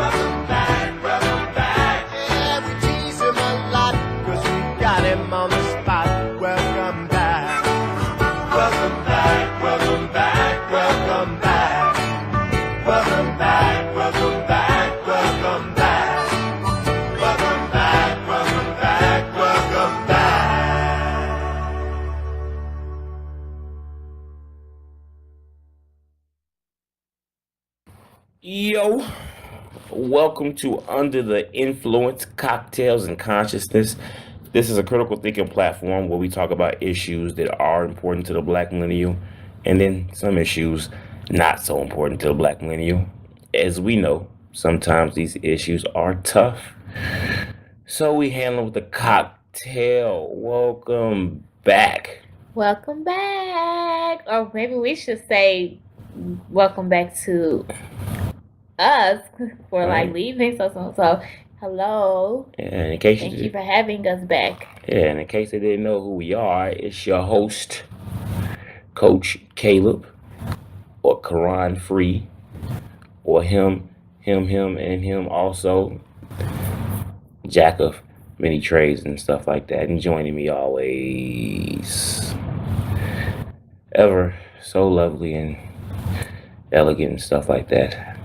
welcome back, welcome back. Yeah, we tease him a lot, cause we got him on the spot. Welcome back, welcome back, welcome back, welcome back. Welcome back, welcome back, welcome back. Welcome back, welcome back, welcome back. Yo, welcome to Under the Influence Cocktails and Consciousness. This is a critical thinking platform where we talk about issues that are important to the black millennial and then some issues not so important to the black millennial. As we know, sometimes these issues are tough, so we handle with a cocktail. Welcome back. Welcome back. Or maybe we should say welcome back to us for like Right? leaving. So hello. And in case Thank you you, for having us back. yeah, and in case they didn't know who we are, it's your host, Coach Caleb, or Quran Free, or him, and him also, jack of many trades and stuff like that. And joining me always, ever so lovely and elegant and stuff like that,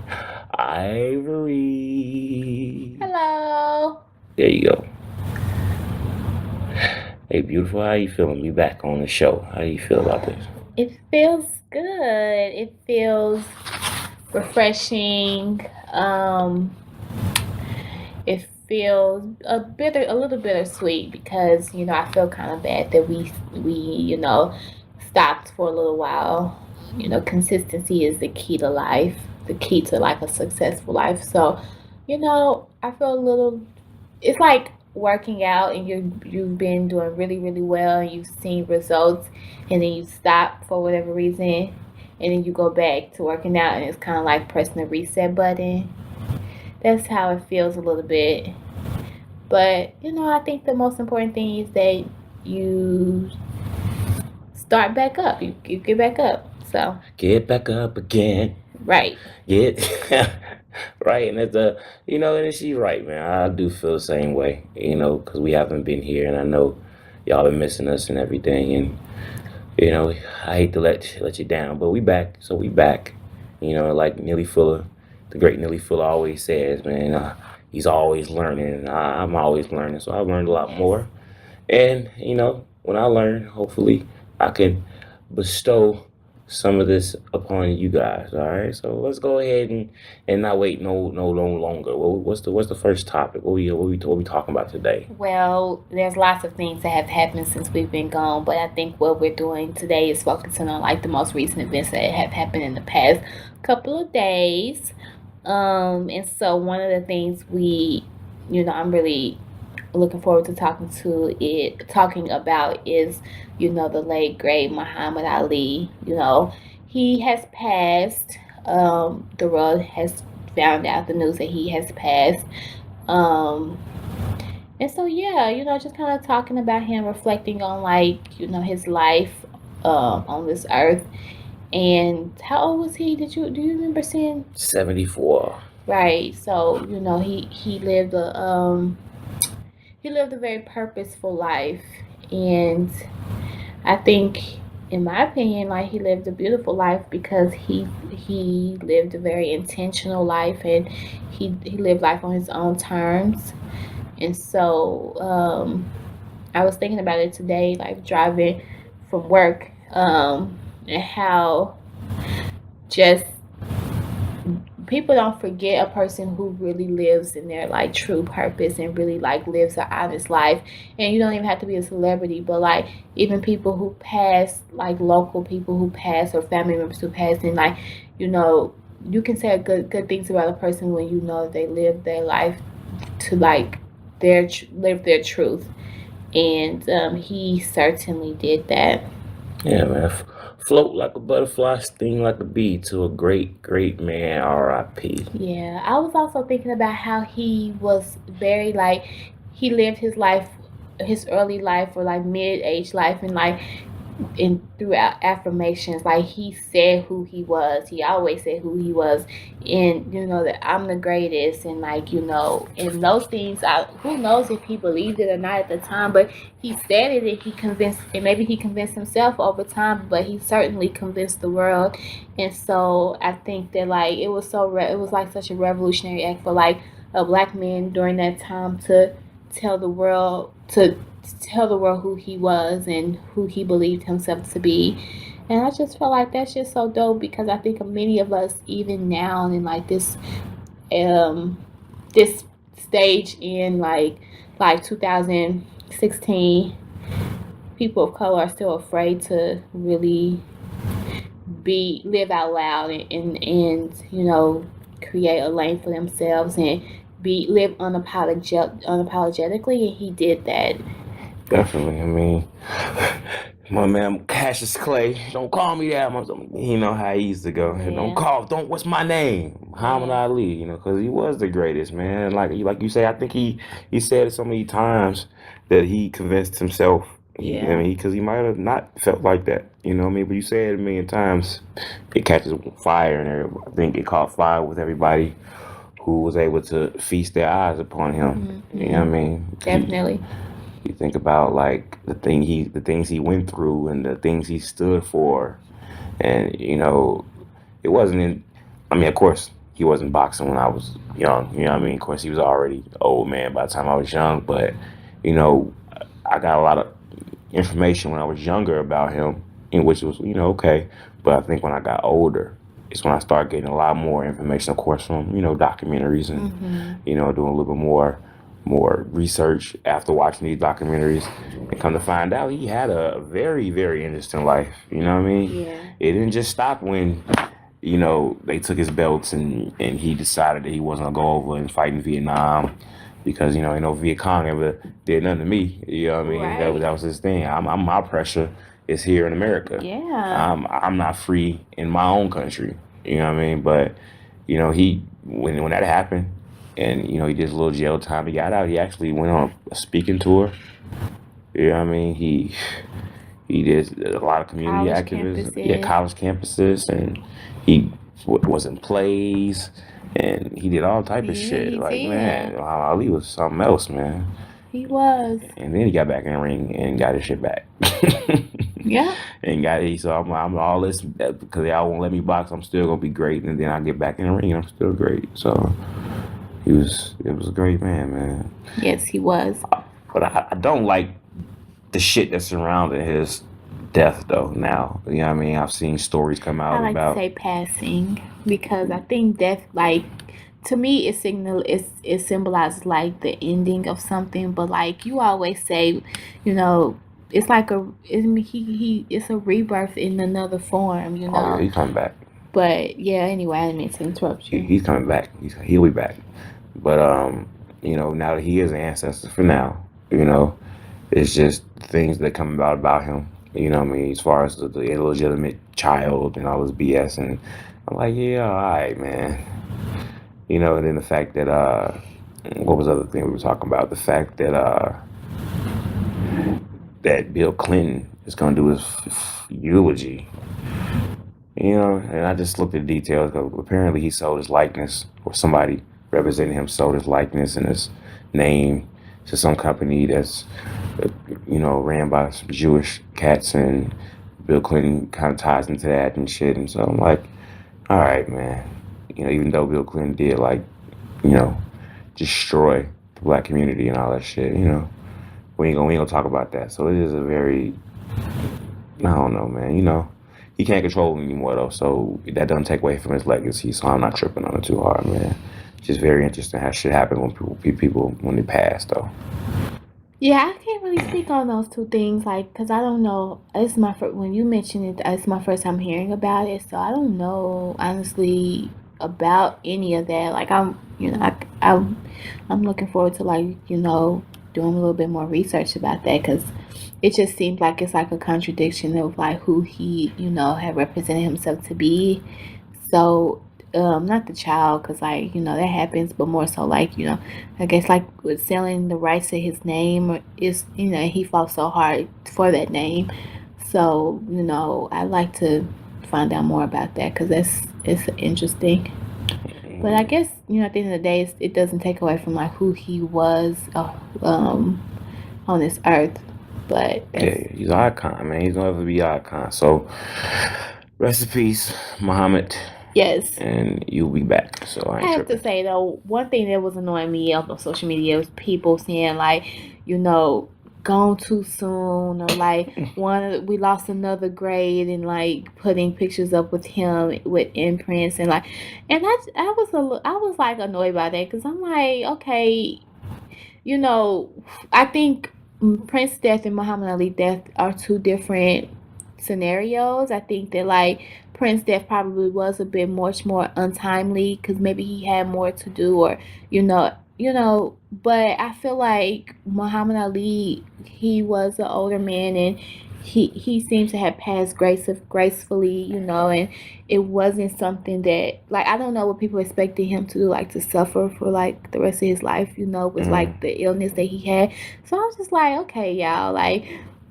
Ivory. Hello. There you go. Hey, beautiful. How you feeling? Be back on the show. How do you feel about this? It feels good. It feels refreshing. It feels a little bittersweet because I feel kind of bad that we stopped for a little while. Consistency is the key to life, the key to like a successful life. So, I feel a little. It's like working out, and you've been doing really really well, and you've seen results, and then you stop for whatever reason, and then you go back to working out, and it's kind of like pressing the reset button. That's how it feels a little bit. But I think the most important thing is that you start back up. You get back up. So Get back up again. right. Get right, and and she's right, man. I do feel the same way, because we haven't been here, and I know y'all been missing us and everything, and I hate to let you down, but we back, so we back. Like Neely Fuller, the great Neely Fuller always says, man. He's always learning, and I'm always learning, so I've learned a lot Yes. more. And when I learn, hopefully, I can bestow some of this upon you guys. All right, so let's go ahead and not wait no longer. What's the first topic? What we talking about today? Well, there's lots of things that have happened since we've been gone, but I think what we're doing today is focusing on like the most recent events that have happened in the past couple of days. And so one of the things I'm really looking forward to talking about is, the late great Muhammad Ali. He has passed. The world has found out the news that he has passed. Um, and so yeah, just kind of talking about him, reflecting on like, his life on this earth. And how old was he? Do you remember seeing? 74. Right. So, he lived a very purposeful life, and I think, in my opinion, like he lived a beautiful life because he lived a very intentional life, and he lived life on his own terms. And so I was thinking about it today, like driving from work, and how just people don't forget a person who really lives in their like true purpose and really like lives an honest life. And you don't even have to be a celebrity, but like even people who pass, like local people who pass or family members who pass, and like you know you can say good things about a person when you know they live their life to like live their truth. And he certainly did that. Yeah, man. Float like a butterfly, sting like a bee to a great man. R.I.P. Yeah, I was also thinking about how he was very like he lived his life, his early life or like mid age life, and like and throughout affirmations, like he said who he was. He always said who he was, and that I'm the greatest, and and those things. Who knows if he believed it or not at the time, but he said it, and he convinced, and maybe he convinced himself over time, but he certainly convinced the world. And so I think that like it was like such a revolutionary act for like a black man during that time to tell the world to tell the world who he was and who he believed himself to be. And I just feel like that's just so dope because I think of many of us even now in like um this stage in like 2016, people of color are still afraid to really be live out loud and create a lane for themselves and be live unapologetically, and he did that. Definitely. I mean, my man Cassius Clay, don't call me that. You know how he used to go. Yeah. What's my name? Muhammad Yeah. Ali, because he was the greatest, man. Like you say, I think he said it so many times that he convinced himself. Yeah. Because he might have not felt like that, what I mean? But you say it a million times, it catches fire, and I think it caught fire with everybody who was able to feast their eyes upon him. You know what I mean? Definitely. You think about like the things he went through and the things he stood for, and it wasn't in. I mean, of course, he wasn't boxing when I was young. You know what I mean? Of course, he was already an old man by the time I was young. But you know, I got a lot of information when I was younger about him, in which was okay. But I think when I got older, it's when I started getting a lot more information, of course, from documentaries and doing a little bit more research after watching these documentaries, and come to find out he had a very, very interesting life. You know what I mean? Yeah. It didn't just stop when they took his belts and he decided that he wasn't gonna go over and fight in Vietnam because ain't no Viet Cong ever did nothing to me. You know what I mean? Right. That was his thing. I'm my pressure is here in America. Yeah. I'm not free in my own country. You know what I mean? But he when that happened, and he did his little jail time. He got out. He actually went on a speaking tour. You know what I mean? He did a lot of community College activism. campuses. Yeah, college campuses, and he was in plays, and he did all type of Yeah, shit. he Like, did. man, Ali was something else, man. He was. And then he got back in the ring and got his shit back. Yeah. And got it. So I'm all this because y'all won't let me box. I'm still gonna be great, and then I get back in the ring and I'm still great. So it was a great man. Yes, he was. But I don't like the shit that surrounded his death though. Now you know what I mean. I've seen stories come out I like about to say passing because I think death, like to me, it symbolizes like the ending of something. But like you always say, it's like it's a rebirth in another form. oh yeah, he's coming back. But yeah, anyway, I didn't mean to interrupt you. He's coming back. He'll be back. But now that he is an ancestor for now, it's just things that come about him. You know what I mean? As far as the illegitimate child and all this BS, and I'm like, yeah, all right, man. And then the fact that what was the other thing we were talking about? The fact that that Bill Clinton is going to do his eulogy. And I just looked at the details. Apparently, he sold his likeness, or somebody representing him sold his likeness and his name to some company that's, ran by some Jewish cats, and Bill Clinton kind of ties into that and shit. And so I'm like, all right, man. Even though Bill Clinton did destroy the black community and all that shit, we ain't gonna talk about that. So it is a very, I don't know, man. He can't control him anymore though, so that doesn't take away from his legacy. So I'm not tripping on it too hard, man. It's just very interesting how shit happen when people when they pass though. Yeah, I can't really speak on those two things, like, cause I don't know. It's when you mentioned it, it's my first time hearing about it, so I don't know honestly about any of that. Like, I'm looking forward to doing a little bit more research about that, cause it just seems like it's like a contradiction of like who he had represented himself to be. So not the child, because that happens, but more so I guess like with selling the rights to his name, is he fought so hard for that name. So, I'd like to find out more about that because it's interesting. But I guess, at the end of the day, it doesn't take away from like who he was on this earth. But Yeah, he's an icon, man. He's gonna ever be an icon. So rest in peace, Muhammad, yes. and you'll be back. So I I ain't have to tripping. say though, one thing that was annoying me on social media was people saying like, gone too soon, or like we lost another grade, and like putting pictures up with him with imprints, and like, and I was like annoyed by that because I'm like, okay, I think Prince death and Muhammad Ali death are two different scenarios. I think that like Prince death probably was a bit much more untimely because maybe he had more to do, or But I feel like Muhammad Ali, he was an older man, and he seemed to have passed gracefully, and it wasn't something that, like, I don't know what people expected him to do, like to suffer for like the rest of his life, was like the illness that he had. So I was just like, okay, y'all, like,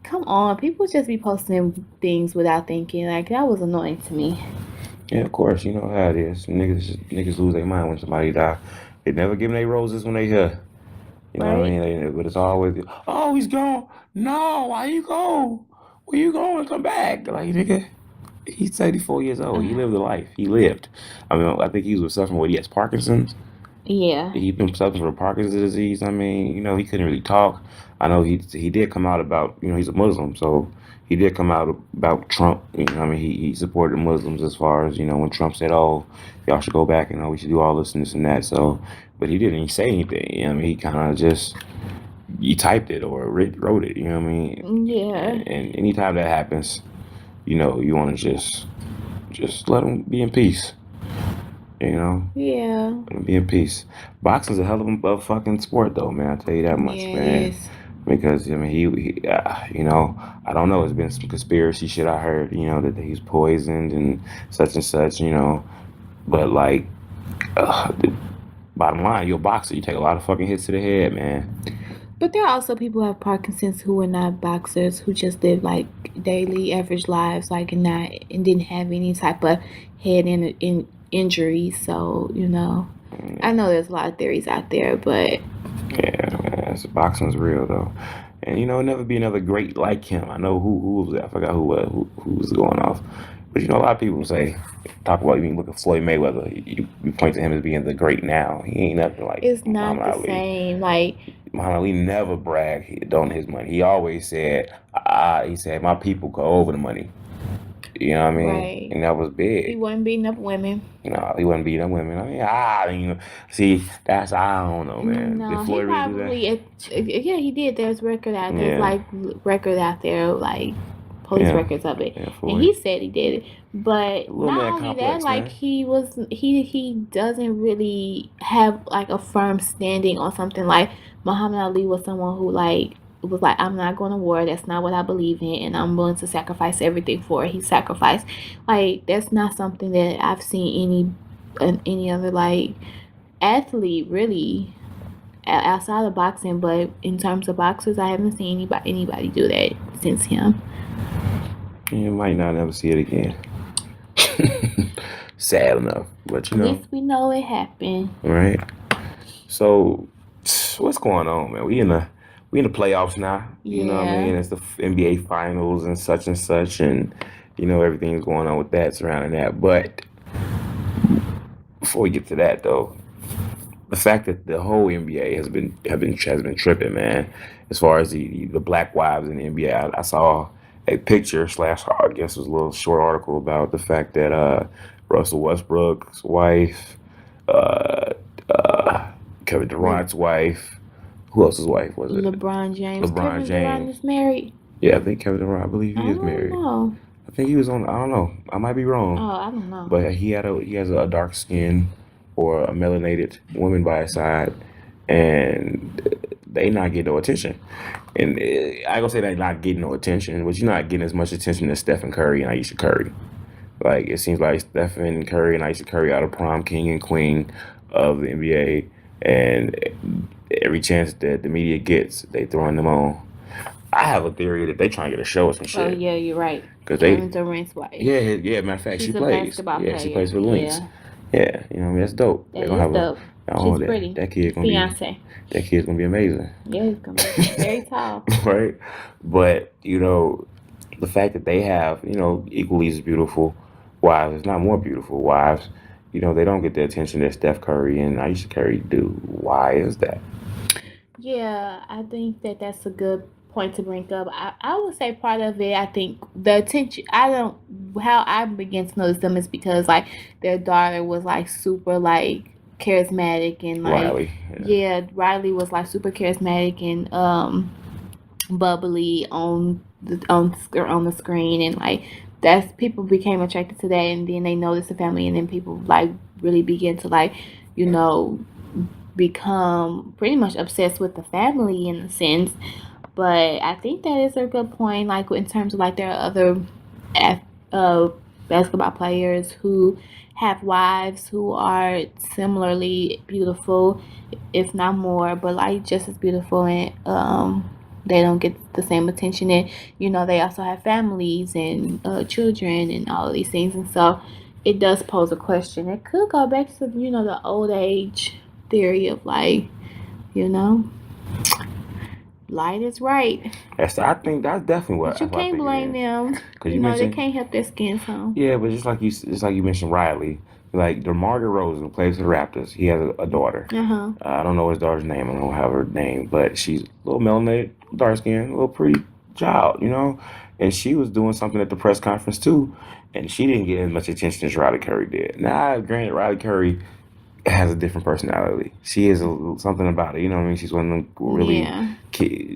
come on, people just be posting things without thinking. Like, that was annoying to me. Yeah, of course. You know how it is. Niggas lose their mind when somebody die. They never give them their roses when they here. You know what I Right? mean? But it's always, oh, he's gone. No, why you go? Where you going? Come back. Like, nigga, he's 84 years old. He lived a life. He lived. I mean, I think he was suffering with, he has Parkinson's. Yeah. He's been suffering from Parkinson's disease. I mean, he couldn't really talk. I know he did come out about, he's a Muslim, so he did come out about Trump. I mean, he supported Muslims as far as, when Trump said, oh, y'all should go back and we should do all this and this and that. So, but he didn't say anything. I mean, he kind of just, he typed it or wrote it, you know what I mean? Yeah. And anytime that happens, you want to just let him be in peace. Yeah. Let him be in peace. Boxing's a hell of a fucking sport, though, man. I'll tell you that much, Yeah, it man. is. Because I mean, I don't know. It's been some conspiracy shit I heard, that he's poisoned and such, But like, the bottom line, you're a boxer. You take a lot of fucking hits to the head, man. But there are also people who have Parkinson's who are not boxers, who just live like daily average lives, like, and didn't have any type of head in injuries. So I know there's a lot of theories out there, but Yeah, man. So boxing's real though, and never be another great like him. I know who was that? I forgot who was going off. But a lot of people talk about, you look at Floyd Mayweather. You point to him as being the great now. He ain't nothing like it's not Muhammad the Ali. same. Like, Muhammad Ali never bragged on his money. He always said, my people go over the money. You know what I mean? right. And that was big. He wasn't beating up women. No, he wasn't beating up women. I mean, see, I don't know, man. No, Did he Floyd really do that? probably, yeah, he did. There's record out there, Yeah. like record out there, like police Yeah. records of it, Yeah, and Floyd. he said he did it. But Little man not only complex, that, like man. he doesn't really have like a firm standing on something. Like Muhammad Ali was someone who was like, I'm not going to war. That's not what I believe in, and I'm willing to sacrifice everything for it. He sacrificed. Like, that's not something that I've seen any other like athlete really outside of boxing. But in terms of boxers, I haven't seen anybody do that since him. You might not ever see it again. Sad enough, but At least we know it happened. right? So, what's going on, man? We in the playoffs now. You know what I Yeah. mean? It's the NBA finals and such, and everything is going on with that surrounding that. But before we get to that, though, the fact that the whole NBA has been tripping, man. As far as the black wives in the NBA, I saw a picture / I guess it was a little short article about the fact that Russell Westbrook's wife, uh, Kevin Durant's wife, who else's wife was it? LeBron James. LeBron Kevin Durant James. is married. Yeah, I think Kevin Durant. I believe he I is don't married. know. I think he was on. I don't know. I might be wrong. Oh, I don't know. But he has a dark skin or a melanated woman by his side, and they not getting no attention. And I gonna say they not getting no attention, but you're not getting as much attention as Stephen Curry and Ayesha Curry. Like, it seems like Stephen Curry and Ayesha Curry are the prom king and queen of the NBA, and every chance that the media gets, they throwing them on. I have a theory that they trying to get a show or some Oh shit. yeah, you're right. Cause Kevin Durant's wife. yeah. Matter of fact, She's she a plays. basketball Yeah, she player. plays for the Lynx. Yeah, you know, what I mean, that's dope. That They're gonna is have dope. She's pretty. that kid gonna Fiance. that kid's gonna be amazing. Yeah, he's gonna be very tall. Right? But, you know, the fact that they have, you know, equally as beautiful wives, if not more beautiful wives, you know, they don't get the attention that Steph Curry and Aisha Curry do. Why is that? Yeah, I think that that's a good point to bring up. I would say part of it, I think the attention, I don't, how I began to notice them is because like their daughter was like super like charismatic and like, Riley. yeah, Riley was like super charismatic and bubbly on the screen and like that's people became attracted to that and then they noticed the family and then people like really begin to like you know become pretty much obsessed with the family in a sense. But I think that is a good point, like in terms of like there are other ath- uh, basketball players who have wives who are similarly beautiful, if not more, but like just as beautiful, and they don't get the same attention. And they also have families and children and all of these things, and so it does pose a question. It could go back to the old age theory of like you know light is right. I think that's definitely what. But you That's what I can't think blame it is. them. Cause you They mentioned, can't help their skin tone. yeah, but just like you mentioned Riley, like DeMar DeRozan who plays for the Raptors, he has a daughter. Uh-huh. I don't know his daughter's name. I don't have her name, but she's a little melanated, dark skinned, a little pretty child, you know. And she was doing something at the press conference too, and she didn't get as much attention as Riley Curry did. Now, granted, Riley Curry has a different personality. She is something about it. You know what I mean? She's one of them really, Yeah.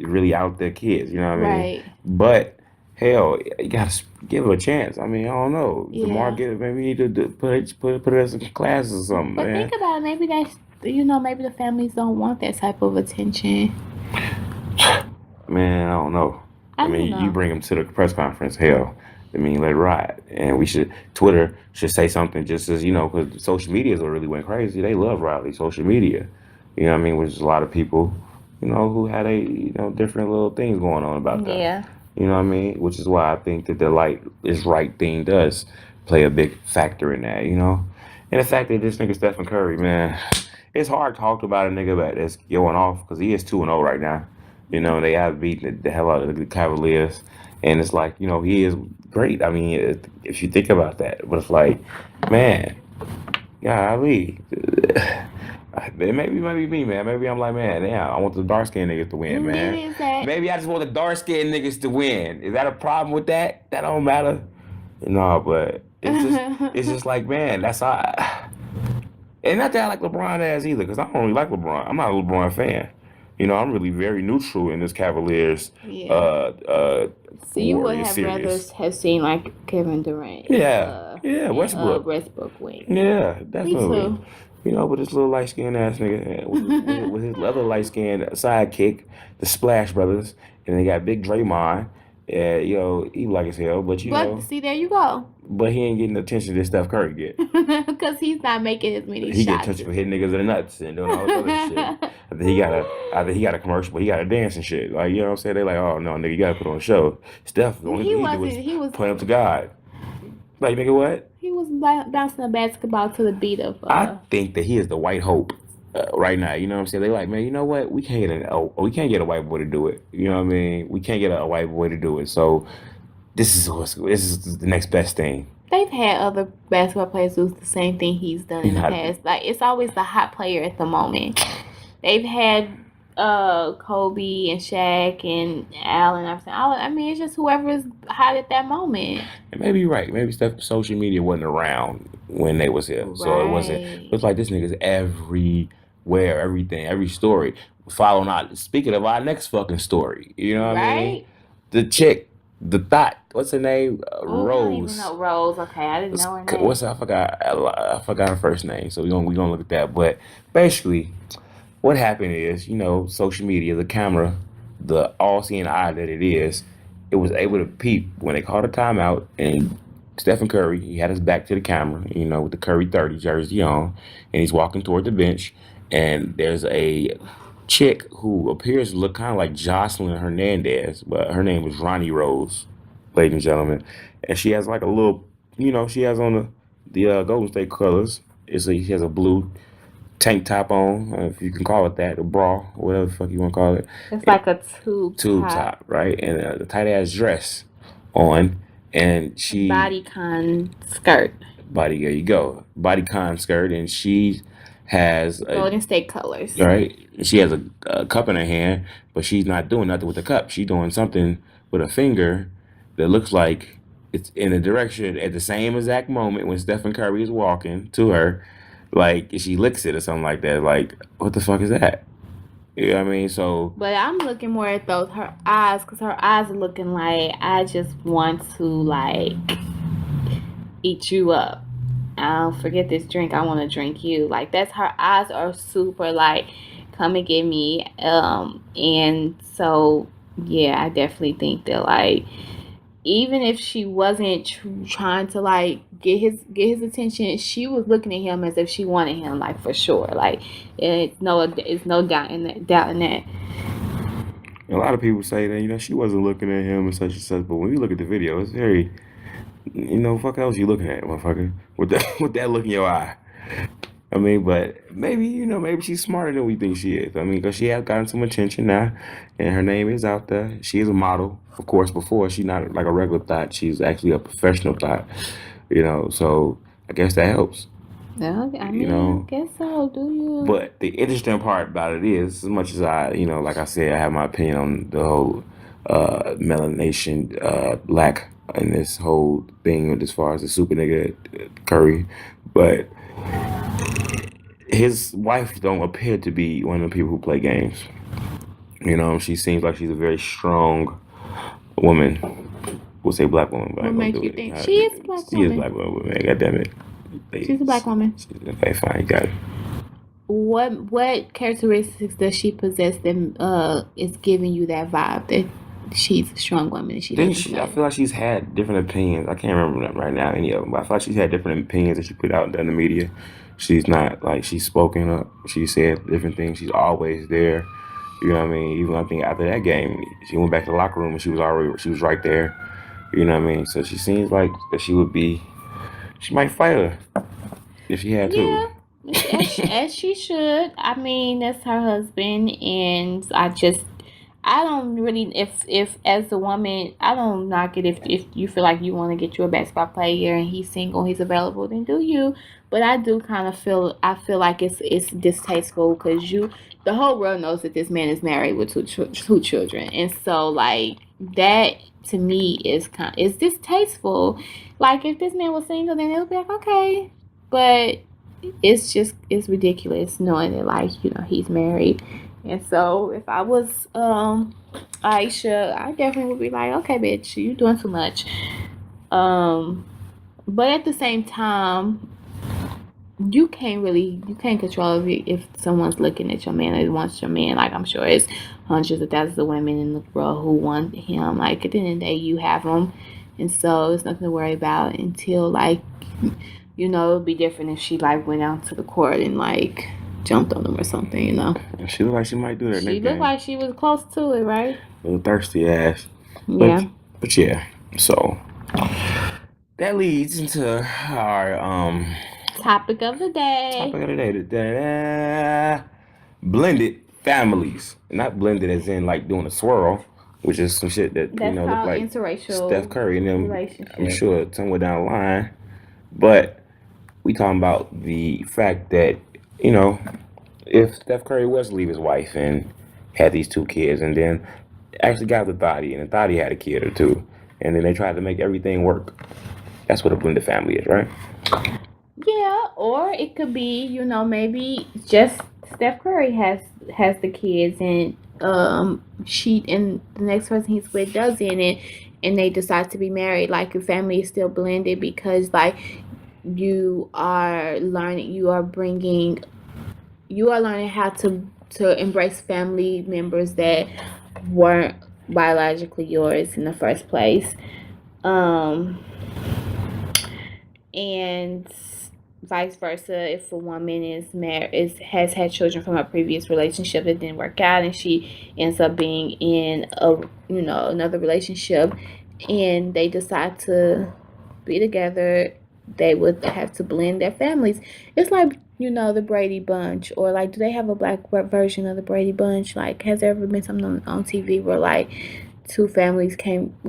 really out there kids. You know what I mean? Right. But hell, you gotta give her a chance. I mean, I don't know. Yeah. DeMar, maybe we need to put her in some classes or something, But man. think about it. Maybe that's maybe the families don't want that type of attention. Man, I don't know. I I mean, don't you know. bring them to the press conference. Hell, I mean, let it ride. And Twitter should say something just as, because social media is what really went crazy. They love Riley, social media. You know what I mean? Which is a lot of people, who had different little things going on about them. Yeah. You know what I mean? Which is why I think that the light is right thing does play a big factor in that. And the fact that this nigga Stephen Curry, man, it's hard to talk about a nigga that's going off because he is 2-0 right now. They have beaten the hell out of the Cavaliers. And it's like, he is great. I mean, if you think about that. But it's like, man, golly. It might be me, man. Maybe I'm like, man, damn, I want the dark skinned niggas to win, man. It is that. Maybe I just want the dark skinned niggas to win. Is that a problem with that? That don't matter. No, but it's just like, man, that's all. And not that I like LeBron ass either, because I don't really like LeBron. I'm not a LeBron fan. I'm really very neutral in this Cavaliers. Yeah. So you would Warriors have series. rather have seen like Kevin Durant. Yeah, Westbrook. Westbrook win. Yeah, definitely. too. With this little light skinned ass nigga, with his other light skinned sidekick, the Splash Brothers, and they got Big Draymond. Yeah, he black as hell, but But see, there you go. but he ain't getting the attention that Steph Curry get. Because he's not making as many He get shots. attention for hitting niggas in the nuts and doing all this other shit. Either he got a commercial, but he got to dance and shit. Like, you know what I'm saying? They like, oh no, nigga, you gotta put on a show. Steph, the only thing he do is point up to God. Like, nigga, what? He was bouncing a basketball to the beat of. I think that he is the white hope right now. You know what I'm saying? They like, man, you know what? We can't get a white boy to do it. You know what I mean? We can't get a white boy to do it. So this is the next best thing. They've had other basketball players do the same thing he's done in the past. Like, it's always the hot player at the moment. They've had Kobe and Shaq and Allen. I mean, it's just whoever's hot at that moment. And maybe you're right. Maybe social media wasn't around when they was here, so it wasn't. It was like this nigga's everywhere, everything, every story. Following out. Speaking of our next fucking story, you know what I mean? The chick. The thought, what's her name? Rose. I don't even know Rose. Okay, I didn't know her name. I forgot her first name. So we gonna look at that. But basically, what happened is, social media, the camera, the all-seeing eye that it is, it was able to peep when they called a timeout. And Stephen Curry, he had his back to the camera, with the Curry 30 jersey on, and he's walking toward the bench. And there's a chick who appears to look kind of like Jocelyn Hernandez, but her name was Ronnie Rose, ladies and gentlemen. And she has like a little, she has on the Golden State colors. She has a blue tank top on, if you can call it that, a bra, or whatever the fuck you want to call it. It's like a tube top, right? And a tight ass dress on, and she bodycon skirt. There you go, bodycon skirt, and she has Golden State colors. Right, she has a cup in her hand, but she's not doing nothing with the cup. She's doing something with a finger that looks like it's in a direction at the same exact moment when Stephen Curry is walking to her, like she licks it or something like that. Like, what the fuck is that? You know what I mean? So, but I'm looking more at her eyes, because her eyes are looking like, I just want to like eat you up. I'll forget this drink, I want to drink you. Like, that's, her eyes are super like, come and get me. And so yeah, I definitely think that like, even if she wasn't trying to like get his attention, she was looking at him as if she wanted him, like, for sure. Like, it's no doubt in that. A lot of people say that she wasn't looking at him and such and such, but when you look at the video, it's very, fuck else you looking at, motherfucker, with that look in your eye. I mean, but maybe, maybe she's smarter than we think she is. I mean, because she has gotten some attention now, and her name is out there. She is a model, of course. Before, she's not like a regular thought. She's actually a professional thought, so I guess that helps. Yeah, I mean, I guess so. Do you? But the interesting part about it is, as much as I, like I said, I have my opinion on the whole melanation lack in this whole thing as far as the super nigga Curry, but his wife don't appear to be one of the people who play games. She seems like she's a very strong woman. We'll say black woman, but what makes you think she is a black woman? She is a black woman, man. God damn it. She's a black woman. Okay, fine, you got it. What characteristics does she possess that is giving you that vibe that she's a strong woman? And I feel like she's had different opinions. I can't remember them right now, any of them, but I feel like she's had different opinions that she put out in the media. She's not like, she's spoken up. She said different things. She's always there. You know what I mean? Even I think after that game, she went back to the locker room and she was right there. You know what I mean? So she seems like that she might fight her if she had to. As she should. I mean, that's her husband, and I don't really, if as a woman, I don't knock it if you feel like you want to get you a basketball player and he's single, he's available, then do you. But I do kind of feel like it's distasteful, because the whole world knows that this man is married with two children, and so like that to me is distasteful. Like, if this man was single, then it would be like, okay, but it's ridiculous knowing that, like, he's married. And so if I was Aisha, I definitely would be like, okay, bitch, you doing too much. But at the same time, you can't control if someone's looking at your man or wants your man. Like, I'm sure it's hundreds of thousands of women in the world who want him. Like, at the end of the day, you have him, and so it's nothing to worry about until, like, it'd be different if she like went out to the court and like jumped on him or something. She looked like she might do that. She looked like she was close to it, right? A little thirsty ass. Yeah. But yeah. So that leads into our topic of the day. Blended families. Not blended as in like doing a swirl, which is some shit that that's look like interracial Steph Curry and them. I'm sure somewhere down the line. But we talking about the fact that, if Steph Curry was to leave his wife and had these two kids, and then actually got the Thotty, and the Thotty had a kid or two, and then they tried to make everything work. That's what a blended family is, right? Yeah, or it could be, maybe just Steph Curry has the kids, and and the next person he's with doesn't, and they decide to be married. Like, your family is still blended because, like, you are learning how to embrace family members that weren't biologically yours in the first place. And vice versa, if a woman is married, has had children from a previous relationship that didn't work out, and she ends up being in a another relationship, and they decide to be together, they would have to blend their families. It's like the Brady Bunch, or like, do they have a black version of the Brady Bunch? Like, has there ever been something on TV where like two families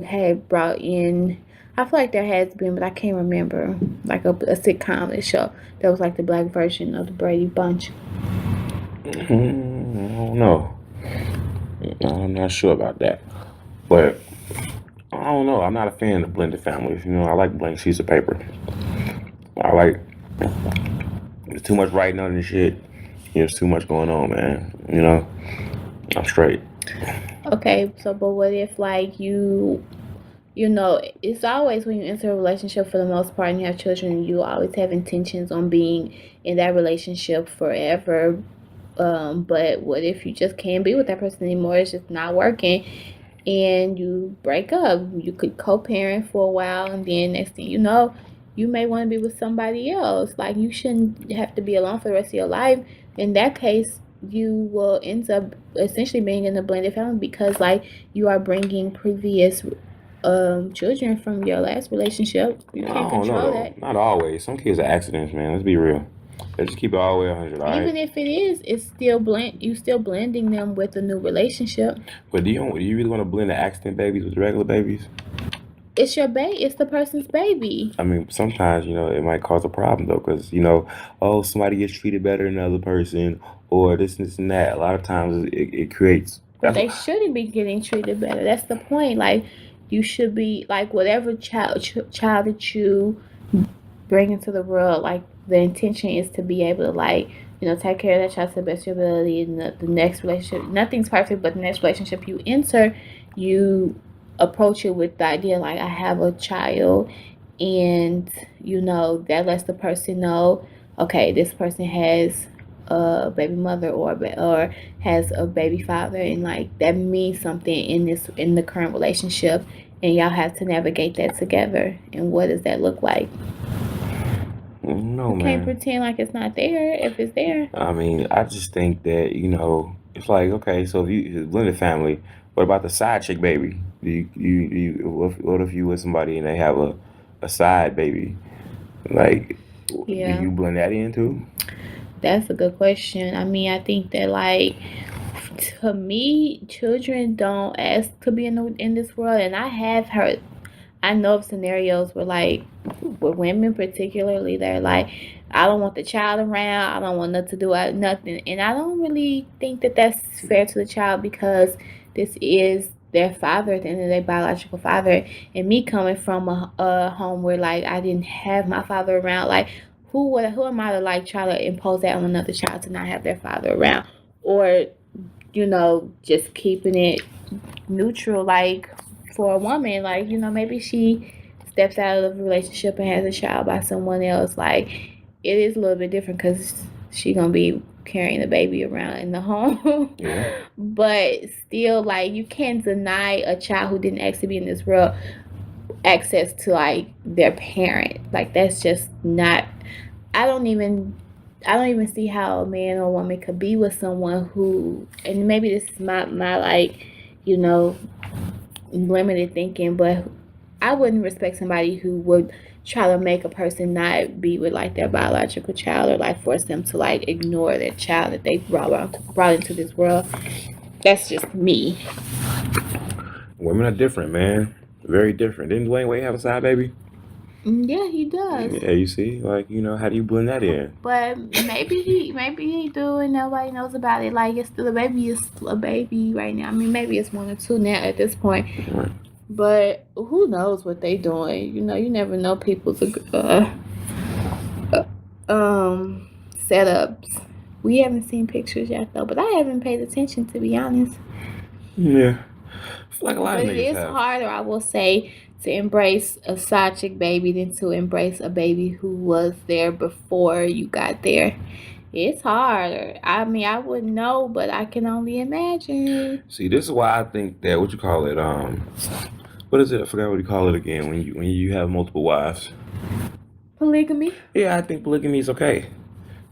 had brought in? I feel like there has been, but I can't remember. Like a sitcom show that was like the black version of the Brady Bunch. I don't know. I'm not sure about that, but I don't know. I'm not a fan of blended families. I like blank sheets of paper. I like there's too much writing on this shit. There's too much going on, man. I'm straight. Okay, so but what if like it's always when you enter a relationship for the most part and you have children, you always have intentions on being in that relationship forever. But what if you just can't be with that person anymore? It's just not working, and you break up. You could co-parent for a while, and then next thing you know, you may want to be with somebody else. Like, you shouldn't have to be alone for the rest of your life. In that case, you will end up essentially being in a blended family, because like you are bringing previous children from your last relationship. You I can't don't know control though. that. Not always. Some kids are accidents, man. Let's be real. Let's just keep it all the way 100, all Even right? if it is, it's still you still blending them with a new relationship. But do you really want to blend the accident babies with the regular babies? It's your baby. It's the person's baby. I mean, sometimes, it might cause a problem, though, because, oh, somebody gets treated better than another person, or this and that. A lot of times it creates. But they shouldn't be getting treated better. That's the point. Like, you should be like, whatever child that you bring into the world, like, the intention is to be able to, like, take care of that child to the best of your ability. And the next relationship, nothing's perfect, but the next relationship you enter, you approach it with the idea like, I have a child, and that lets the person know, okay, this person has a baby mother, or has a baby father, and like that means something in the current relationship, and y'all have to navigate that together. And what does that look like? No, You can't man. pretend like it's not there if it's there. I mean, I just think that, it's like, okay, so if you blended family, what about the side chick baby? What if you with somebody and they have a side baby? Like, do Yeah, you blend that in too? that's a good question. I mean, I think that, like, to me, children don't ask to be in this world, and I know of scenarios where, like, with women particularly, they're like, I don't want the child around. I don't want nothing to do with nothing. And I don't really think that that's fair to the child, because this is their father at the end of the day, biological father. And me coming from a home where, like, I didn't have my father around, like, who am I to, like, try to impose that on another child to not have their father around? Or, just keeping it neutral, like, for a woman, like, maybe she steps out of the relationship and has a child by someone else. Like, it is a little bit different, because she gonna be carrying the baby around in the home. Yeah. But still, like, you can't deny a child who didn't actually be in this world access to, like, their parent. Like, that's just not. I don't even see how a man or woman could be with someone who, and maybe this is my like, you know, limited thinking, but I wouldn't respect somebody who would try to make a person not be with, like, their biological child, or like force them to, like, ignore their child that they brought into this world. That's just me. Women are different, man. Very different. Didn't Dwayne Wade have a side baby? Yeah, he does. Yeah, you see, like, how do you blend that in? But maybe he do, and nobody knows about it. Like, the baby is a baby right now. I mean, maybe it's 1 or 2 now at this point. Right. But who knows what they doing? You never know people's setups. We haven't seen pictures yet though, but I haven't paid attention, to be honest. Yeah. I feel like a lot But of it niggas is have. harder, I will say, to embrace a side chick baby than to embrace a baby who was there before you got there. It's harder. I mean, I wouldn't know, but I can only imagine. See, this is why I think that what you call it, what is it? I forgot what you call it again when you have multiple wives. polygamy. Yeah, I think polygamy is okay.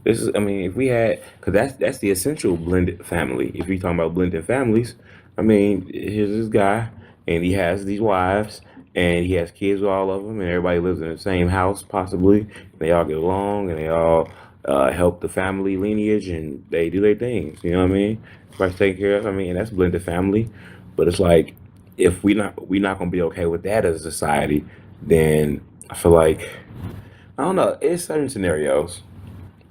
This is, I mean, if we had, because that's the essential blended family. If you're talking about blended families, I mean, here's this guy, and he has these wives, and he has kids with all of them, and everybody lives in the same house, possibly. They all get along, and they all help the family lineage, and they do their things. You know what I mean? Everybody's taken care of. I mean, and that's blended family. But it's like, if we not gonna be okay with that as a society, then I feel like I don't know. It's certain scenarios.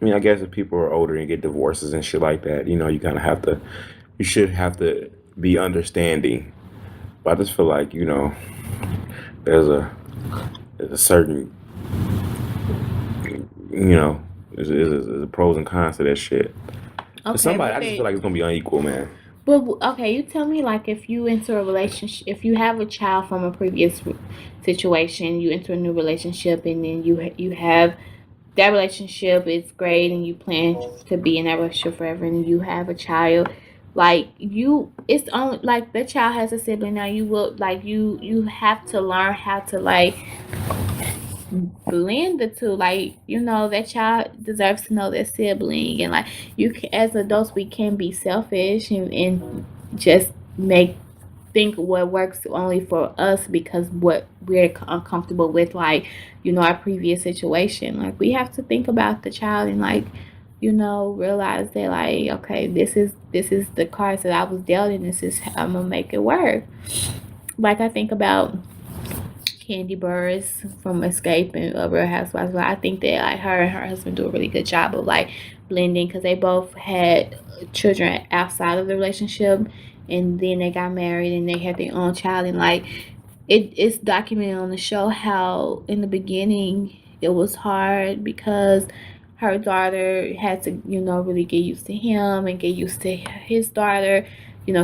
I mean, I guess if people are older and get divorces and shit like that, you kind of have to, you should have to be understanding. But I just feel like, there's a there's a certain, there's a pros and cons to that shit. For Okay, somebody, but I just feel like it's gonna be unequal, man. okay, you tell me like if you enter a relationship, if you have a child from a previous situation, you enter a new relationship, and then you have that relationship is great, and you plan to be in that relationship forever, and you have a child. Like it's only like the child has a sibling now. You will like you have to learn how to like blend the two. Like that child deserves to know their sibling, and like as adults we can be selfish and just make think what works only for us because what we're uncomfortable with, like our previous situation. Like we have to think about the child and like realize that like okay, this is the cards that I was dealt, and this is I'm gonna make it work. Like I think about Candy Burris from Escape and Real Housewives. But I think that like her and her husband do a really good job of like blending because they both had children outside of the relationship, and then they got married and they had their own child. And like it's documented on the show how in the beginning it was hard because her daughter had to really get used to him and get used to his daughter.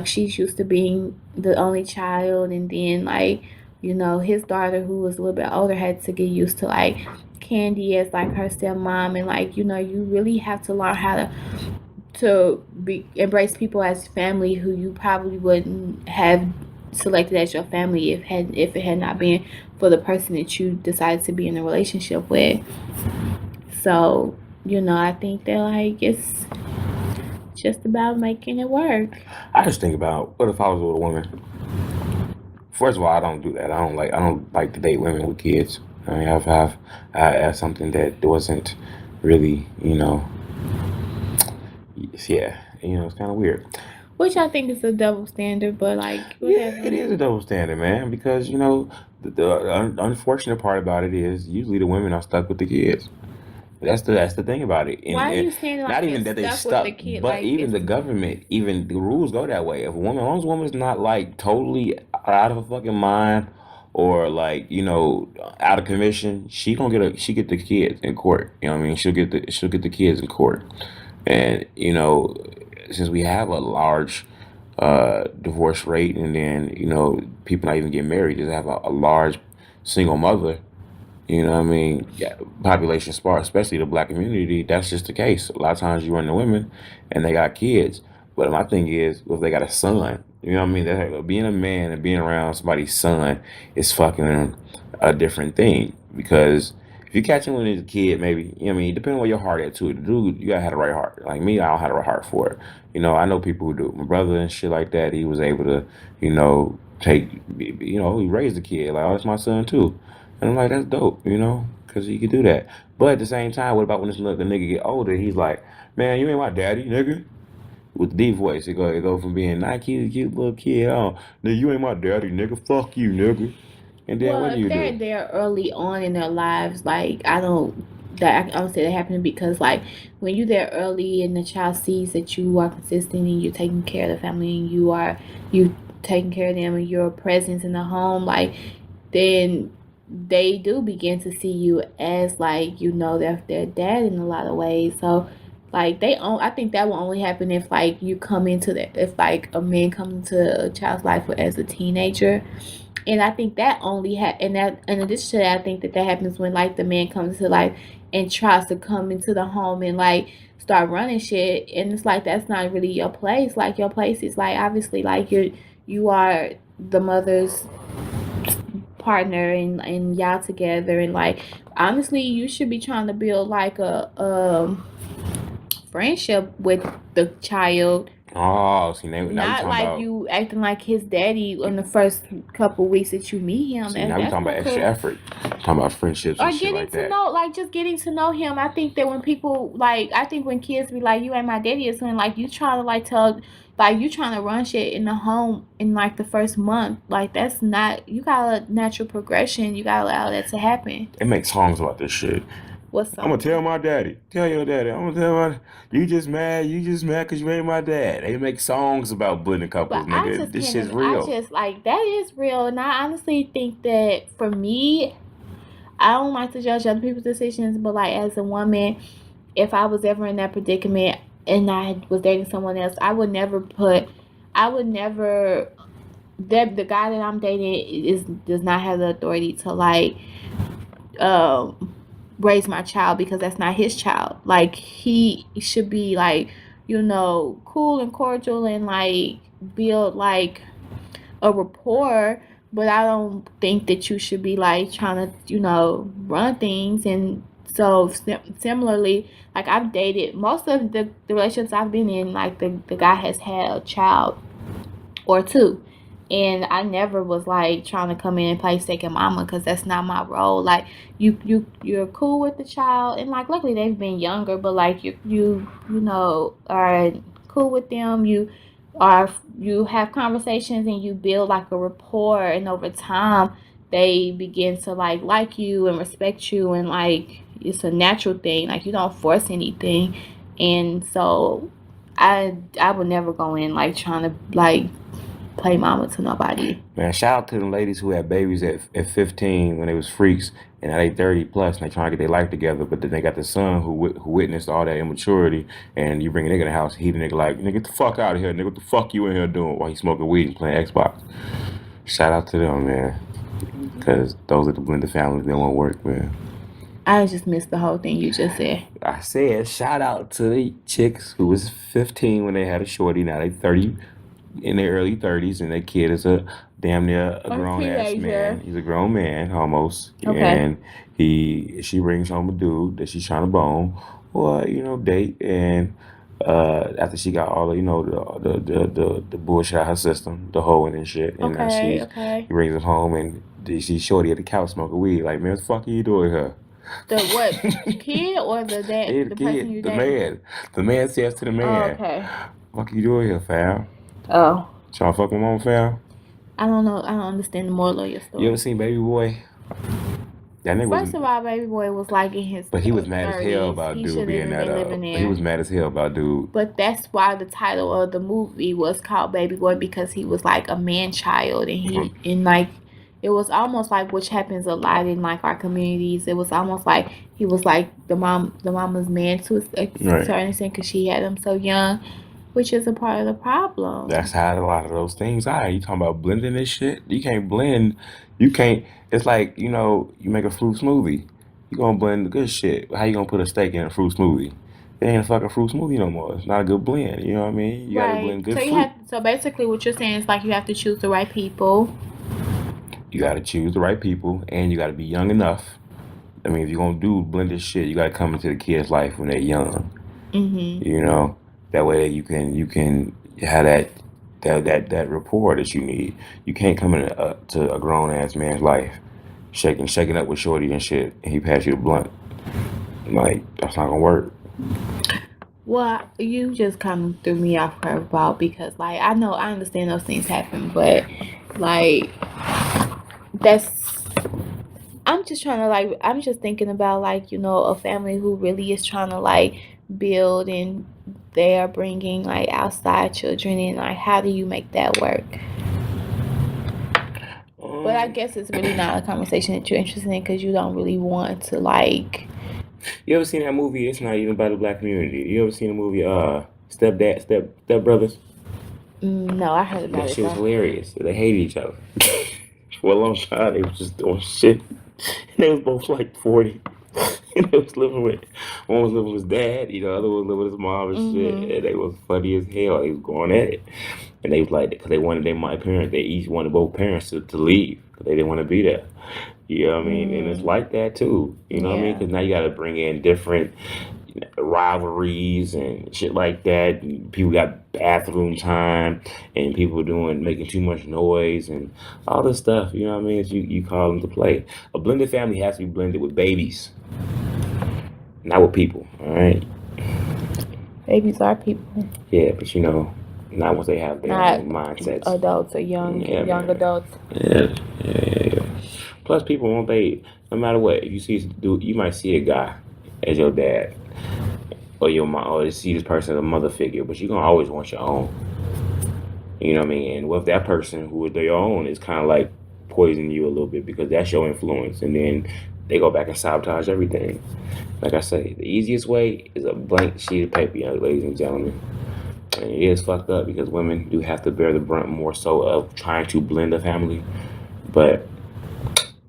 She's used to being the only child, and then like his daughter who was a little bit older had to get used to like Candy as like her stepmom. And like you really have to learn how to be embrace people as family who you probably wouldn't have selected as your family if it had not been for the person that you decided to be in a relationship with. So I think that like it's just about making it work. I just think about what if I was with a woman. First of all, I don't do that. I don't like to date women with kids. I mean, that's something that wasn't really, yeah, it's kind of weird. Which I think is a double standard, but like Yeah, it whatever. is a double standard, man. Because the unfortunate part about it is usually the women are stuck with the kids. That's the thing about it, and, Why are and you saying not like you're even that they stuck with the stuck, kid? but Like even it's the government, even the rules go that way. If a woman, as long as a woman's not like totally out of her fucking mind or like out of commission, she get the kids in court. You know what I mean? She'll get the kids in court, and since we have a large divorce rate, and then people not even get married, just have a large single mother. You know what I mean? Yeah, population sparse, especially the black community, that's just the case. A lot of times you run the women and they got kids. But my thing is, if they got a son, you know what I mean? Being a man and being around somebody's son is fucking a different thing. Because if you catch him when he's a kid, maybe, you know what I mean? Depending on where your heart at too. The dude, you gotta have the right heart. Like me, I don't have the right heart for it. I know people who do. My brother and shit like that, he was able to, take, he raised the kid. Like, oh, that's my son too. And I'm like, that's dope, because he could do that. But at the same time, what about when the nigga get older? He's like, man, you ain't my daddy, nigga. With the deep voice, it go from being not cute little kid, oh, nigga, you ain't my daddy, nigga. Fuck you, nigga. And then well, what do if you they're do? there early on in their lives, like I don't say that happening because like when you're there early and the child sees that you are consistent and you're taking care of the family and you taking care of them and your presence in the home, like then they do begin to see you as like their dad in a lot of ways. So like I think that will only happen if like you come into that if like a man comes into a child's life as a teenager. And I think that only and that in addition to that, I think that happens when like the man comes to life and tries to come into the home and like start running shit, and it's like that's not really your place. Like your place is like obviously like you are the mother's partner and y'all together, and like honestly you should be trying to build like a friendship with the child. Oh, see, now we Not talking like about. you acting like his daddy in the first couple weeks that you meet him. See, now we That's talking about not extra cool. effort. Talking about friendships Or and shit getting like to that. know, like just getting to know him. I think that when people like, I think when kids be like, "You ain't my daddy," it's when like you trying to like tell, like you trying to run shit in the home in like the first month. Like that's not. You got a natural progression. You gotta allow that to happen. They make songs about this shit. What's I'm gonna something? tell my daddy. Tell your daddy. I'm gonna tell my. You just mad. You just mad because you ain't my dad. They make songs about blending couples, But I nigga. just This can't. shit's I real. just like that is real, and I honestly think that for me, I don't like to judge other people's decisions, but like as a woman, if I was ever in that predicament and I was dating someone else, I would never, that the guy that I'm dating does not have the authority to like, um, raise my child because that's not his child. Like he should be like, cool and cordial and like build like a rapport, but I don't think that you should be like trying to, run things. And so similarly, like I've dated most of the relationships I've been in, like the guy has had a child or two. And I never was like trying to come in and play second mama because that's not my role. Like you're cool with the child, and like luckily they've been younger, but like are cool with them. Are you have conversations and you build like a rapport, and over time they begin to like you and respect you, and like it's a natural thing. Like you don't force anything, and so I would never go in like trying to like play mama to nobody. Man, shout out to the ladies who had babies at 15 when they was freaks, and now they 30 plus and they trying to get their life together. But then they got the son who witnessed all that immaturity, and you bring a nigga in the house, he the nigga like, nigga, get the fuck out of here, nigga, what the fuck you in here doing while he smoking weed and playing Xbox? Shout out to them, man, because those are the blended families that won't work, man. I just missed the whole thing you just said. I said shout out to the chicks who was 15 when they had a shorty, now they 30 in their early 30s, and that kid is a damn near a grown ass man. He's a grown man almost, Okay. and she brings home a dude that she's trying to bone or date, and after she got all the bullshit out of her system, the hoeing and shit, and now he brings him home and she's shorty at the couch smoking weed. Like, man, what the fuck are you doing here? The what kid or the dad? Yeah, the kid, person you the dating? man. The man says to the man, Oh, okay. "What you doing here, fam? Oh, Trying to fuck with mom, fam?" I don't know. I don't understand the moral of your story. You ever seen Baby Boy? That nigga First of all, Baby Boy was like in his but he was mad 30s. as hell about He dude shouldn't being even that been living there. He was mad as hell about dude. But that's why the title of the movie was called Baby Boy, because he was like a man child, and he and like it was almost like, which happens a lot in like our communities. It was almost like he was like the mama's man to a certain extent because she had him so young, which is a part of the problem. That's how a lot of those things are. You talking about blending this shit? You can't blend. You can't. It's like you make a fruit smoothie. You gonna blend the good shit. How you gonna put a steak in a fruit smoothie? It ain't a fucking fruit smoothie no more. It's not a good blend. You know what I mean? You gotta blend good fruit. So basically, what you're saying is like you have to choose the right people. You gotta choose the right people, and you gotta be young enough. I mean, if you're gonna do blended shit, you gotta come into the kid's life when they're young. Mm-hmm. That way you can have that rapport that you need. You can't come in to a grown ass man's life, shaking up with shorty and shit, and he pass you the blunt. Like, that's not gonna work. Well, you just kind of threw me off curveball because, like, I understand those things happen, but like, I'm just thinking about like, a family who really is trying to like build, and they are bringing like outside children in. Like, how do you make that work? But I guess it's really not a conversation that you're interested in because you don't really want to like. You ever seen that movie? It's not even about the black community. You ever seen the movie Step Brothers? No, I heard about it. That shit was hilarious. They hated each other. For a long time, they was just doing shit. And they was both like 40. And they was living with, one was living with his dad, you know, the other was living with his mom and shit. Mm-hmm. And they was funny as hell. They was going at it. And they was like, because they wanted my parents, they each wanted both parents to leave. Because they didn't want to be there. You know what I mean? And it's like that too. You know what I mean? Yeah. Because now you got to bring in different rivalries and shit like that. And people got bathroom time, and people making too much noise and all this stuff. You know what I mean? You call them to play. A blended family has to be blended with babies, not with people. All right. Babies are people, Yeah, but you know, not once they have their not own mindsets. adults or young adults. Yeah. Plus, people won't they? No matter what, if you see dude, you might see a guy as your dad or your mom, or you see this person as a mother figure, but you're gonna always want your own. You know what I mean? And with that person who is their own is kind of like poisoning you a little bit because that's your influence, and then they go back and sabotage everything. Like I say, the easiest way is a blank sheet of paper, young ladies and gentlemen. And it is fucked up because women do have to bear the brunt more so of trying to blend a family, but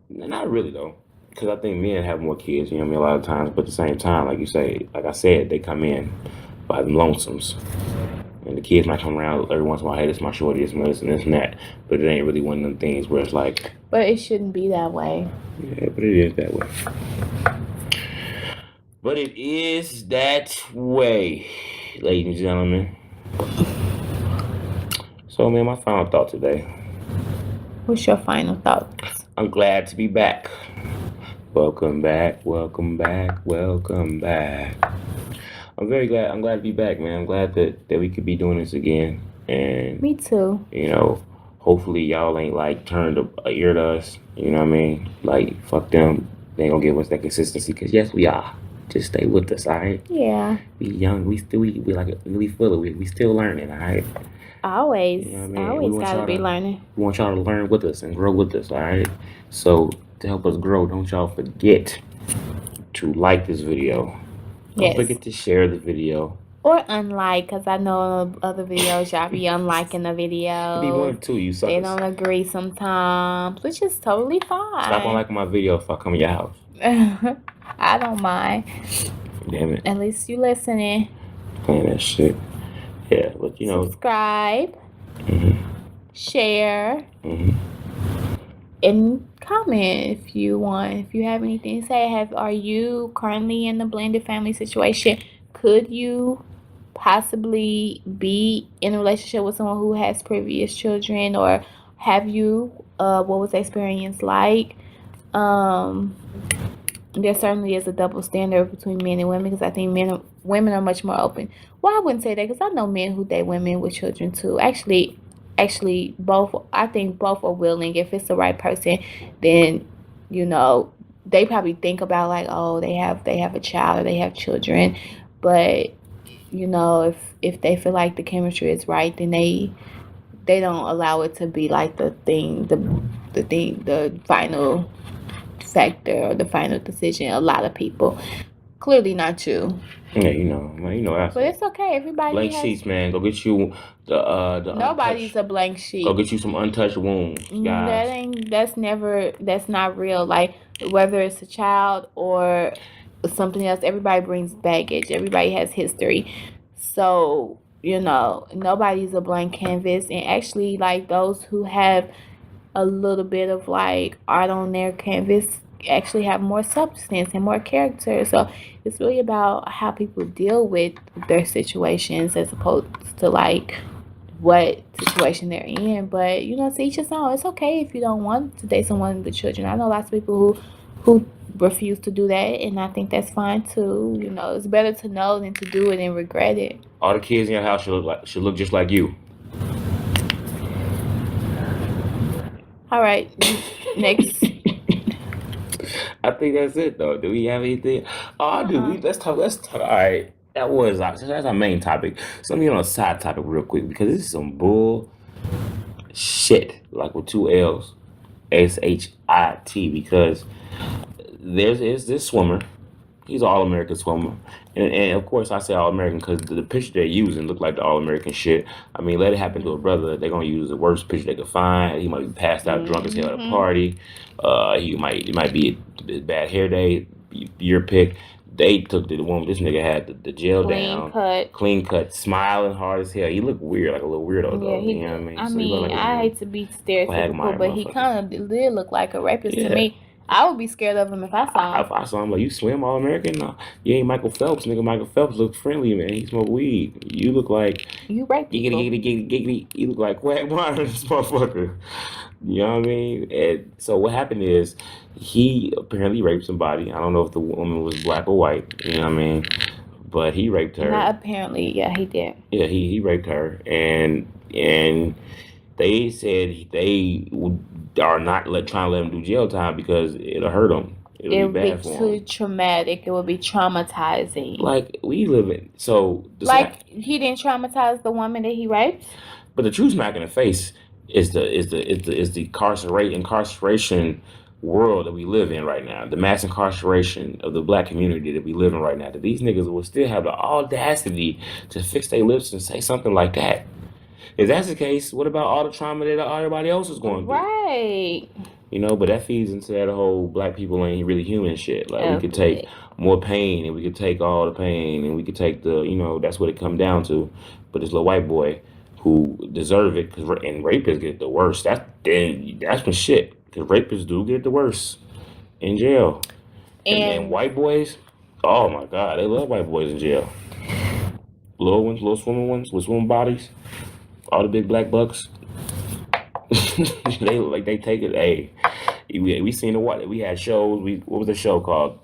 not really though. Because I think men have more kids, you know what I mean, a lot of times. But at the same time, like you say, like I said, they come in by them lonesomes. And the kids might come around every once in a while, hey, this is my shorty, this and that. But it ain't really one of them things where it's like. But it shouldn't be that way. Yeah, but it is that way. But it is that way, ladies and gentlemen. So, man, my final thought today. What's your final thought? I'm glad to be back. Welcome back, welcome back, welcome back. I'm glad to be back, man. I'm glad that we could be doing this again. And Me too. you know, hopefully y'all ain't like turned a ear to us. You know what I mean? Like, fuck them. They ain't gonna give us that consistency. Because yes, we are. Just stay with us, alright? Yeah. We young, we like we full we still learning, alright? Always. You know what I mean? Always gotta be learning. We want y'all to learn with us and grow with us, alright? So to help us grow, don't y'all forget to like this video. Don't forget to share the video. Or unlike, because I know other videos y'all be unliking the video. Be one or two, you suckers. They don't agree sometimes, which is totally fine. Stop unliking my video if I come to your house. I don't mind. Damn it. At least you listening. Playing that shit. Yeah, but you know. Subscribe. Share. And comment if you want. If you have anything to say, are you currently in a blended family situation? Could you possibly be in a relationship with someone who has previous children, or have you? What was the experience like? There certainly is a double standard between men and women, because I think women are much more open. Well, I wouldn't say that, because I know men who date women with children too. Actually, both. I think both are willing. If it's the right person, then they probably think about like, oh, they have a child or they have children, but if they feel like the chemistry is right, then they don't allow it to be like the final factor or the final decision. A lot of people, clearly not you. Yeah, that's but it's okay. Everybody blank sheets, man. Go get you the nobody's a blank sheet. Go get you some untouched wounds, guys. That's not real. Like, whether it's a child or something else, everybody brings baggage. Everybody has history. So, nobody's a blank canvas. And actually, like, those who have a little bit of like art on their canvas actually have more substance and more character. So it's really about how people deal with their situations as opposed to like what situation they're in. But to each his own. It's okay if you don't want to date someone with children. I know lots of people who refuse to do that, and I think that's fine too. It's better to know than to do it and regret it. All the kids in your house should look just like you. All right, next. I think that's it though. Do we have anything? Oh, I do. Let's talk. All right. That's our main topic. So let me get on a side topic real quick, because this is some bull shit, like with 2 L's, SHIT, because there's this swimmer. He's an All-American swimmer. And of course I say All-American because the picture they're using look like the All-American shit. I mean, let it happen to a brother. They're going to use the worst picture they could find. He might be passed out drunk as hell at a party. It might be a bad hair day. your pick. They took the one. This nigga had the gel down, clean cut, smiling hard as hell. He looked weird, like a little weirdo though. You know what I mean? I So he looked mean, like I hate to be stereotypical, but he motherfucker. kind of did look like a rapist to me. I would be scared of him if I saw him. If I saw him, like, you swim All American? No, you ain't Michael Phelps, nigga. Michael Phelps look friendly, man. He smoke weed. You look like you rape people. Giggity. You look like Quagmire, this motherfucker. You know what I mean? And so what happened is he apparently raped somebody. I don't know if the woman was black or white. You know what I mean? But he raped her. Not apparently, yeah, he did. Yeah, he raped her, and they said they are not trying to let him do jail time because it'll hurt him. It would be too traumatic. It would be traumatizing. Like we live in he didn't traumatize the woman that he raped. But the true smack in the face is the incarceration world that we live in right now. The mass incarceration of the black community that we live in right now. That these niggas will still have the audacity to fix their lips and say something like that. If that's the case, what about all the trauma that everybody else is going through? Right. You know, but that feeds into that whole black people ain't really human shit. Like we could take more pain and we could take all the pain and we could take that's what it come down to. But this little white boy who deserve it, and rapists get the worst. That's some shit. Because rapists do get the worst in jail. And white boys, oh my God, they love white boys in jail. Little swimming ones with swimming bodies. All the big black bucks, they take it. Hey, we seen we had shows. What was the show called?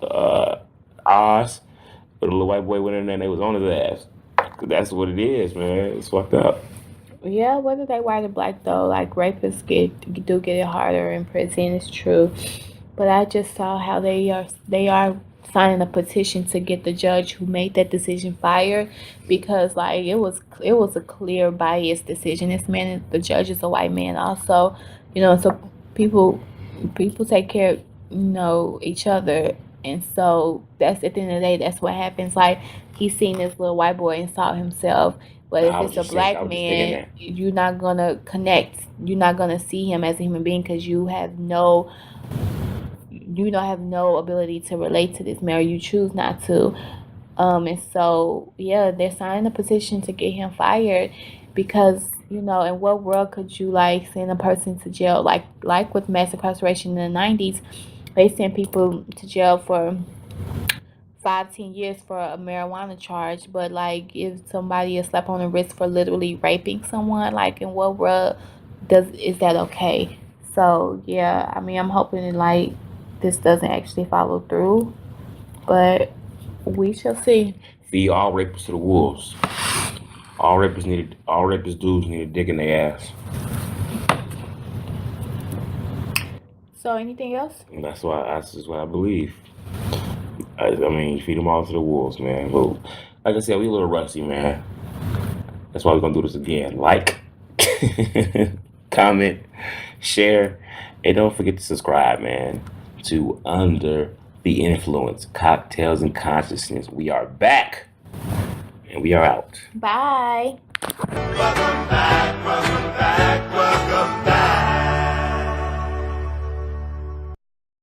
Oz. But the little white boy went in there and they was on his ass. Cause that's what it is, man. It's fucked up. Yeah, whether they white or black though, like rapists do get it harder in prison. It's true, but I just saw how they are signing a petition to get the judge who made that decision fired because like it was a clear biased decision. The judge is a white man also, so people take care of each other, and so that's at the end of the day that's what happens. Like he seen this little white boy and saw himself, but if it's a black man, you're not gonna connect. You're not gonna see him as a human being because you don't have no ability to relate to this man, or you choose not to. And so, yeah, they're signing a petition to get him fired because, in what world could you, send a person to jail? Like with mass incarceration in the 90s, they sent people to jail for 5-10 years for a marijuana charge. But, if somebody is slapped on the wrist for literally raping someone, in what world is that okay? So, yeah, I mean, I'm hoping that, this doesn't actually follow through, but we shall see. Feed all rapists to the wolves. All rapists dudes need a dick in their ass. So anything else? That's what I believe. I mean, feed them all to the wolves, man. But like I said, we a little rusty, man. That's why we're gonna do this again. Like, comment, share, and don't forget to subscribe, man, to Under the Influence, Cocktails and Consciousness. We are back, and we are out. Bye. Welcome back.